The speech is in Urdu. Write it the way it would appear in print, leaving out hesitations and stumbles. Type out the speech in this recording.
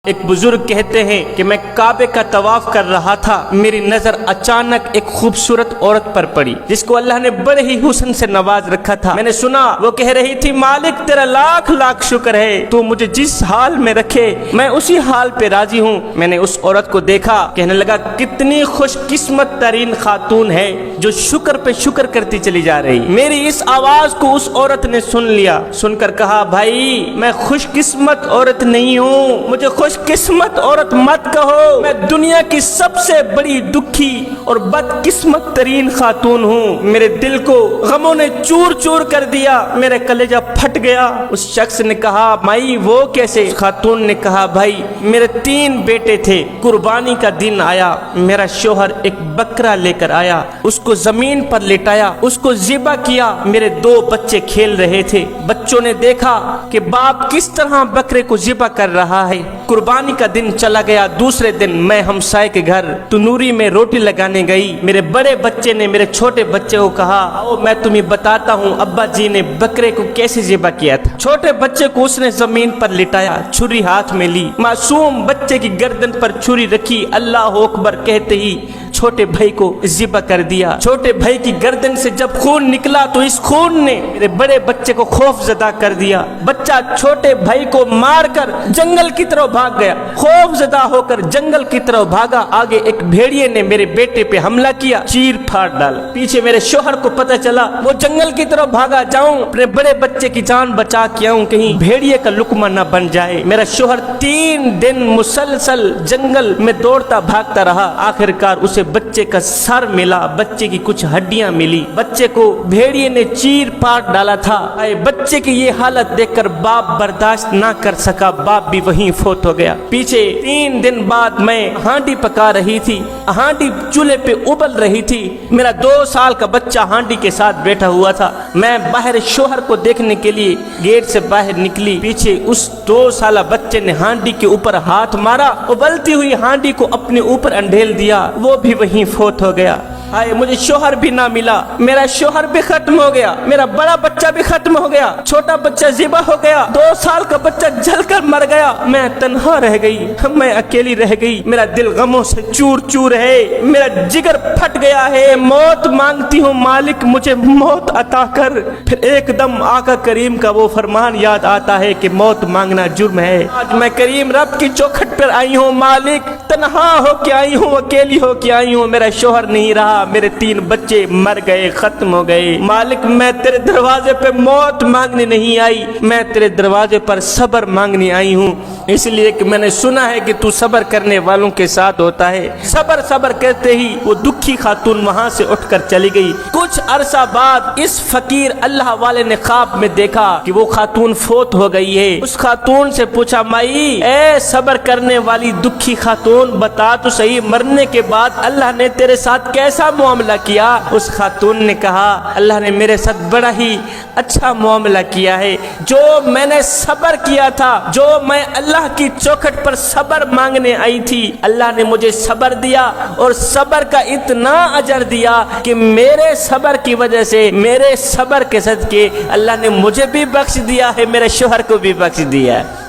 ایک بزرگ کہتے ہیں کہ میں کعبے کا طواف کر رہا تھا، میری نظر اچانک ایک خوبصورت عورت پر پڑی جس کو اللہ نے بڑے ہی حسن سے نواز رکھا تھا۔ میں نے سنا وہ کہہ رہی تھی، مالک تیرا لاکھ لاکھ شکر ہے، تو مجھے جس حال میں رکھے میں اسی حال پہ راضی ہوں۔ میں نے اس عورت کو دیکھا، کہنے لگا کتنی خوش قسمت ترین خاتون ہے جو شکر پہ شکر کرتی چلی جا رہی۔ میری اس آواز کو اس عورت نے سن لیا، سن کر کہا، بھائی میں خوش قسمت عورت نہیں ہوں، مجھے خوش قسمت عورت مت کہو، میں دنیا کی سب سے بڑی دکھی اور بد قسمت ترین خاتون ہوں۔ میرے دل کو غموں نے چور چور کر دیا، میرے کلیجہ پھٹ گیا۔ اس شخص نے کہا، مائی وہ کیسے؟ خاتون نے کہا، بھائی میرے 3 بیٹے تھے، قربانی کا دن آیا، میرا شوہر ایک بکرا لے کر آیا، اس کو زمین پر لٹایا، اس کو ذبح کیا، میرے 2 بچے کھیل رہے تھے، بچوں نے دیکھا کہ باپ کس طرح بکرے کو ذبح کر رہا ہے۔ قربانی کا دن چلا گیا، دوسرے دن میں ہمسائے کے گھر تنوری میں روٹی لگانے گئی، میرے بڑے بچے نے میرے چھوٹے بچے کو کہا، آؤ میں تمہیں بتاتا ہوں ابا جی نے بکرے کو کیسے ذبح کیا تھا۔ چھوٹے بچے کو اس نے زمین پر لٹایا، چھری ہاتھ میں لی، معصوم بچے کی گردن پر چھری رکھی، اللہ اکبر کہتے ہی چھوٹے بھائی کو ذبح کر دیا۔ چھوٹے بھائی کی گردن سے جب خون نکلا تو اس خون نے میرے بڑے بچے کو خوف زدہ کر دیا۔ بچہ چھوٹے بھائی کو مار کر جنگل کی طرف بھاگ گیا، خوف زدہ ہو کر جنگل کی طرف بھاگا۔ آگے ایک بھیڑیے نے میرے بیٹے پہ حملہ کیا، چیر پھاڑ ڈالا۔ پیچھے میرے شوہر کو پتہ چلا، وہ جنگل کی طرف بھاگا، جاؤں اپنے بڑے بچے کی جان بچا کے آؤں، کہیں بھیڑیے کا لقمہ نہ بن جائے۔ میرا شوہر 3 دن مسلسل جنگل میں دوڑتا بھاگتا رہا، آخر کار اسے بچے کا سر ملا، بچے کی کچھ ہڈیاں ملی، بچے کو بھیڑیے نے چیر پھاڑ ڈالا تھا۔ بچے کی یہ حالت دیکھ کر باپ برداشت نہ کر سکا، باپ بھی وہیں فوت ہو گیا۔ پیچھے 3 دن بعد میں ہانڈی پکا رہی تھی، ہانڈی چولہے پہ ابل رہی تھی، میرا 2 سال کا بچہ ہانڈی کے ساتھ بیٹھا ہوا تھا۔ میں باہر شوہر کو دیکھنے کے لیے گیٹ سے باہر نکلی، پیچھے اس 2 سالہ بچے نے ہانڈی کے اوپر ہاتھ مارا، ابلتی ہوئی ہانڈی کو اپنے اوپر انڈھیل دیا، وہ بھی وہیں فوت ہو گیا۔ مجھے شوہر بھی نہ ملا، میرا شوہر بھی ختم ہو گیا، میرا بڑا بچہ بھی ختم ہو گیا، چھوٹا بچہ ذبح ہو گیا، 2 سال کا بچہ جل کر مر گیا، میں تنہا رہ گئی، میں اکیلی رہ گئی، میرا دل غموں سے چور چور ہے، میرا جگر پھٹ گیا ہے، موت مانگتی ہوں مالک مجھے موت عطا کر۔ پھر ایک دم آقا کریم کا وہ فرمان یاد آتا ہے کہ موت مانگنا جرم ہے۔ آج میں کریم رب کی چوکھٹ پر آئی ہوں، مالک تنہا ہو کے آئی ہوں، اکیلی ہو کے آئی ہوں، میرا شوہر نہیں رہا، میرے 3 بچے مر گئے، ختم ہو گئے، مالک میں تیرے دروازے پہ موت مانگنے نہیں آئی، میں تیرے دروازے پر صبر مانگنے آئی ہوں، اس لیے کہ میں نے سنا ہے کہ تو صبر کرنے والوں کے ساتھ ہوتا ہے۔ صبر صبر کہتے ہی وہ دکھی خاتون وہاں سے اٹھ کر چلی گئی۔ کچھ عرصہ بعد اس فقیر اللہ والے نے خواب میں دیکھا کہ وہ خاتون فوت ہو گئی ہے۔ اس خاتون سے پوچھا، مائی اے صبر کرنے والی دکھی خاتون، بتا تو صحیح مرنے کے بعد اللہ نے تیرے ساتھ کیسا معاملہ کیا؟ اس خاتون نے کہا، اللہ نے میرے ساتھ بڑا ہی اچھا معاملہ کیا ہے، جو میں نے صبر کیا تھا، جو میں اللہ کی چوکھٹ پر صبر مانگنے آئی تھی، اللہ نے مجھے صبر دیا اور صبر کا اتنا اجر دیا کہ میرے صبر کی وجہ سے، میرے صبر کے صدقے اللہ نے مجھے بھی بخش دیا ہے، میرے شوہر کو بھی بخش دیا ہے۔